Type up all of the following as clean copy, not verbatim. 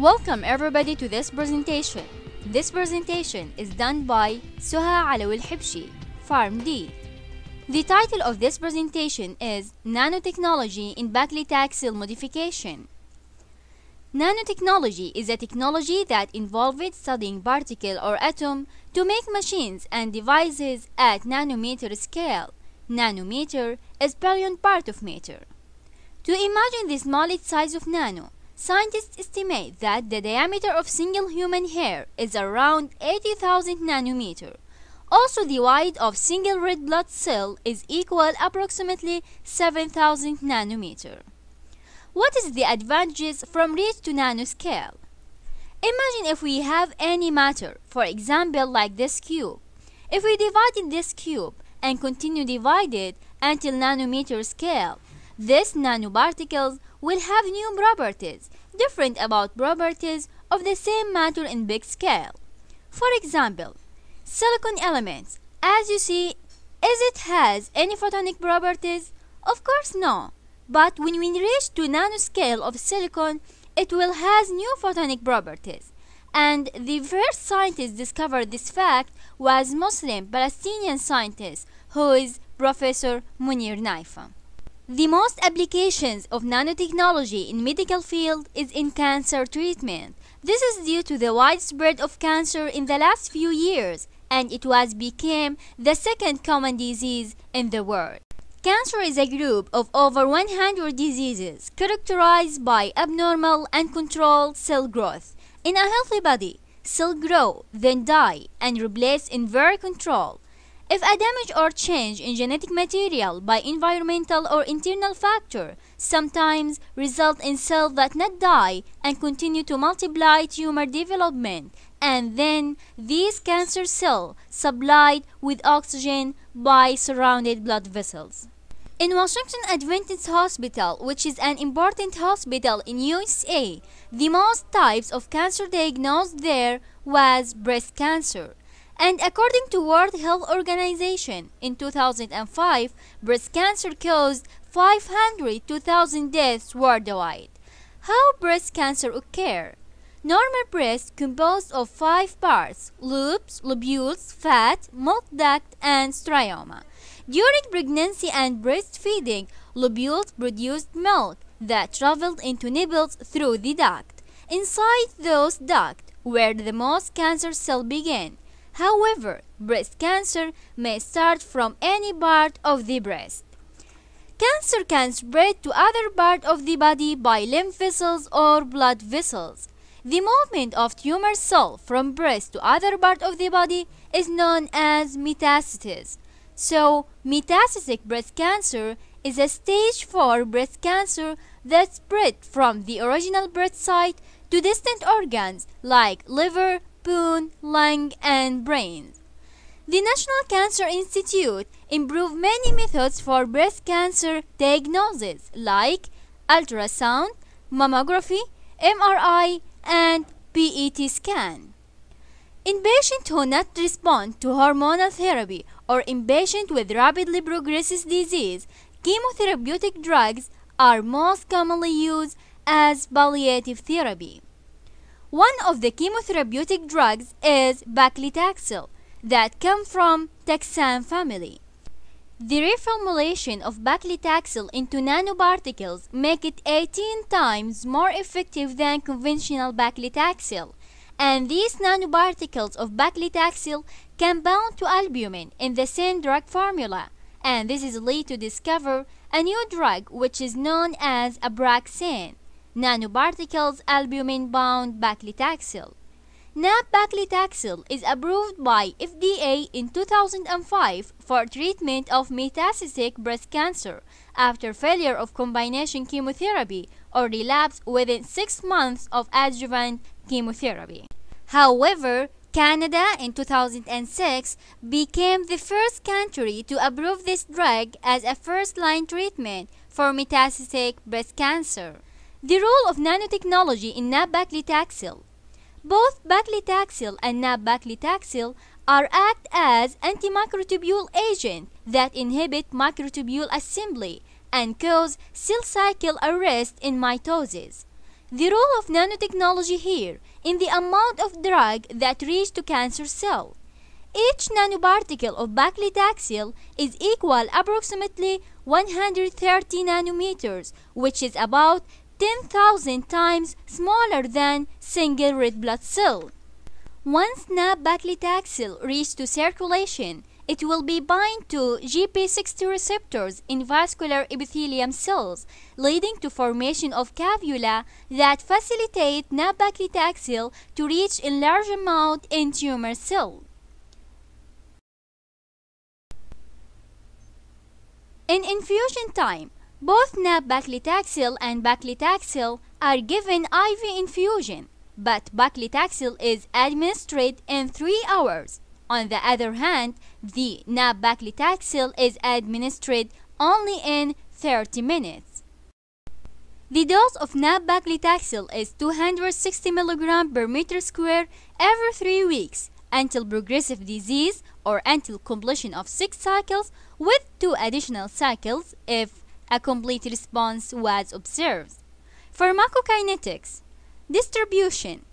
Welcome everybody to this presentation. This presentation is done by Suha Alawi Al-Hibshi, Farm D. The title of this presentation is Nanotechnology in Bakley Taxil Modification. Nanotechnology is a technology that involves studying particle or atom to make machines and devices at nanometer scale. Nanometer is billion part of meter. To imagine the smallest size of nano, scientists estimate that the diameter of single human hair is around 80,000 nanometer. Also, the width of single red blood cell is equal approximately 7,000 nanometer. What is the advantages from reach to nanoscale? Imagine if we have any matter, for example like this cube. If we divided this cube and continue divided until nanometer scale, these nanoparticles will have new properties, different about properties of the same matter in big scale. For example, silicon elements, as you see, is it has any photonic properties? Of course no. But when we reach to nanoscale of silicon, it will has new photonic properties. And the first scientist discovered this fact was Muslim Palestinian scientist who is Professor Munir Naifa. The most applications of nanotechnology in medical field is in cancer treatment. This is due to the widespread of cancer in the last few years, and it was became the second common disease in the world. Cancer is a group of over 100 diseases characterized by abnormal and uncontrolled cell growth. In a healthy body, cells grow, then die, and replace in very control. If a damage or change in genetic material by environmental or internal factor sometimes result in cells that not die and continue to multiply tumor development, and then these cancer cells supplied with oxygen by surrounded blood vessels. In Washington Adventist Hospital, which is an important hospital in USA, the most types of cancer diagnosed there was breast cancer. And according to World Health Organization, in 2005, breast cancer caused 500 to 1,000 deaths worldwide. How breast cancer occur? Normal breast composed of 5 parts: lobes, lobules, fat, milk duct, and stroma. During pregnancy and breastfeeding, lobules produced milk that traveled into nipples through the duct. Inside those ducts where the most cancer cells begin. However, breast cancer may start from any part of the breast. Cancer can spread to other parts of the body by lymph vessels or blood vessels. The movement of tumor cells from breast to other parts of the body is known as metastasis. So, metastatic breast cancer is a stage 4 breast cancer that spread from the original breast site to distant organs like liver, bone, lung, and brain. The National Cancer Institute improved many methods for breast cancer diagnosis like ultrasound, mammography, MRI, and PET scan. In patients who not respond to hormonal therapy or in patients with rapidly progressive disease, chemotherapeutic drugs are most commonly used as palliative therapy. One of the chemotherapeutic drugs is paclitaxel that come from taxane family. The reformulation of paclitaxel into nanoparticles make it 18 times more effective than conventional paclitaxel, and these nanoparticles of paclitaxel can bound to albumin in the same drug formula, and this is lead to discover a new drug which is known as Abraxane. Nanoparticles albumin-bound paclitaxel. Paclitaxel is approved by FDA in 2005 for treatment of metastatic breast cancer after failure of combination chemotherapy or relapse within 6 months of adjuvant chemotherapy. However, Canada in 2006 became the first country to approve this drug as a first-line treatment for metastatic breast cancer. The role of nanotechnology in paclitaxel. Both paclitaxel and paclitaxel act as antimicrotubule agents that inhibit microtubule assembly and cause cell cycle arrest in mitosis. The role of nanotechnology here in the amount of drug that reach to cancer cell. Each nanoparticle of Bakley taxil is equal approximately 130 nanometers, which is about 10,000 times smaller than single red blood cell. Once nab-paclitaxel reaches to circulation, it will be bind to GP60 receptors in vascular epithelium cells, leading to formation of cavula that facilitate nab-paclitaxel to reach in large amount in tumor cell. In infusion time, both nab-paclitaxel and paclitaxel are given IV infusion, but paclitaxel is administered in 3 hours. On the other hand, the nab-paclitaxel is administered only in 30 minutes. The dose of nab-paclitaxel is 260 mg per meter square every 3 weeks until progressive disease or until completion of 6 cycles, with 2 additional cycles if a complete response was observed. Pharmacokinetics. Distribution.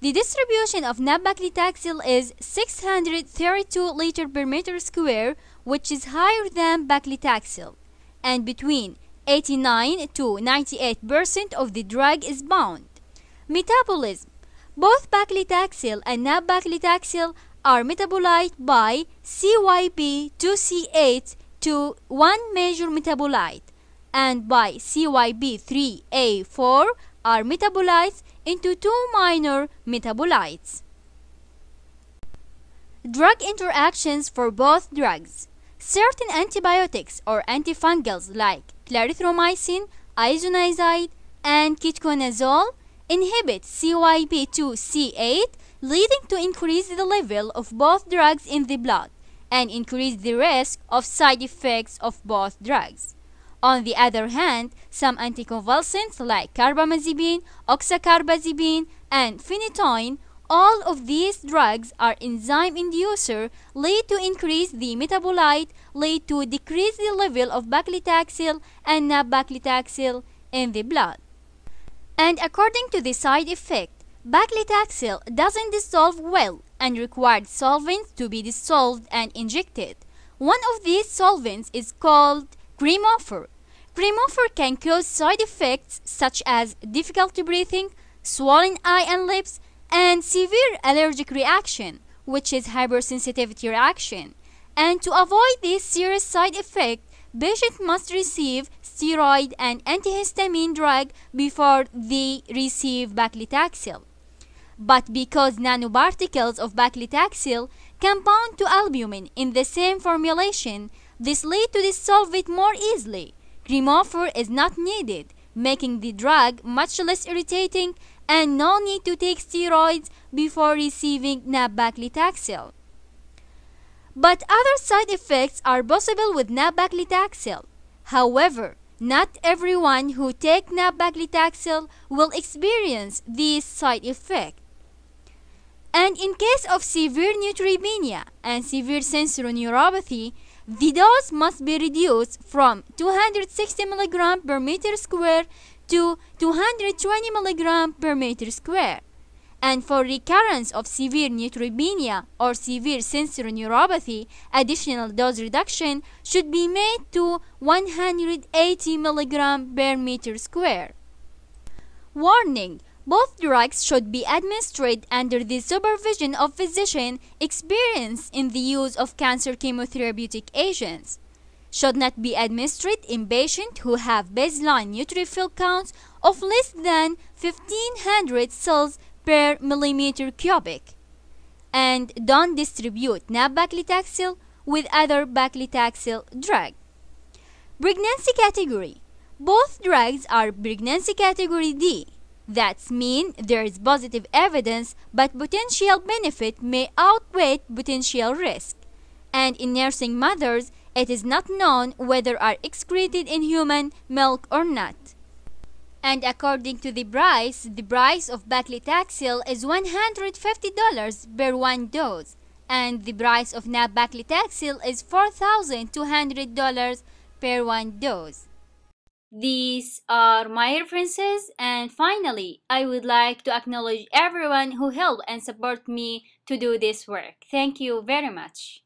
The distribution of nab-paclitaxel is 632 liters per meter square, which is higher than paclitaxel, and between 89 to 98% of the drug is bound. Metabolism. Both paclitaxel and nab-paclitaxel are metabolized by CYP2C8 to one major metabolite, and by CYP3A4 are metabolized into 2 minor metabolites. Drug interactions for both drugs. Certain antibiotics or antifungals like clarithromycin, isoniazid, and ketoconazole inhibit CYP2C8, leading to increase the level of both drugs in the blood and increase the risk of side effects of both drugs. On the other hand, some anticonvulsants like carbamazepine, oxacarbazepine, and phenytoin, all of these drugs are enzyme inducer, lead to increase the metabolite, lead to decrease the level of paclitaxel and nab-paclitaxel in the blood. And according to the side effect, paclitaxel doesn't dissolve well and required solvents to be dissolved and injected. One of these solvents is called cremophor. Cremophor can cause side effects such as difficulty breathing, swollen eye and lips, and severe allergic reaction, which is hypersensitivity reaction. And to avoid this serious side effect, patient must receive steroid and antihistamine drug before they receive paclitaxel. But because nanoparticles of paclitaxel can bound to albumin in the same formulation, this leads to dissolve it more easily. Cremophor is not needed, making the drug much less irritating, and no need to take steroids before receiving nab-paclitaxel. But other side effects are possible with nab-paclitaxel. However, not everyone who takes nab-paclitaxel will experience these side effects. And in case of severe neutropenia and severe sensorineuropathy, the dose must be reduced from 260 mg per meter square to 220 mg per meter square. And for recurrence of severe neutropenia or severe sensorineuropathy, additional dose reduction should be made to 180 mg per meter square. Warning: both drugs should be administered under the supervision of physician experienced in the use of cancer chemotherapeutic agents. Should not be administered in patients who have baseline neutrophil counts of less than 1500 cells per millimeter cubic. And don't distribute nab-paclitaxel with other paclitaxel drug. Pregnancy category. Both drugs are pregnancy category D. That means there is positive evidence, but potential benefit may outweigh potential risk. And in nursing mothers, it is not known whether are excreted in human milk or not. And according to the price of paclitaxel is $150 per 1 dose, and the price of nab-paclitaxel is $4,200 per 1 dose. These are my references, and finally, I would like to acknowledge everyone who helped and support me to do this work. Thank you very much.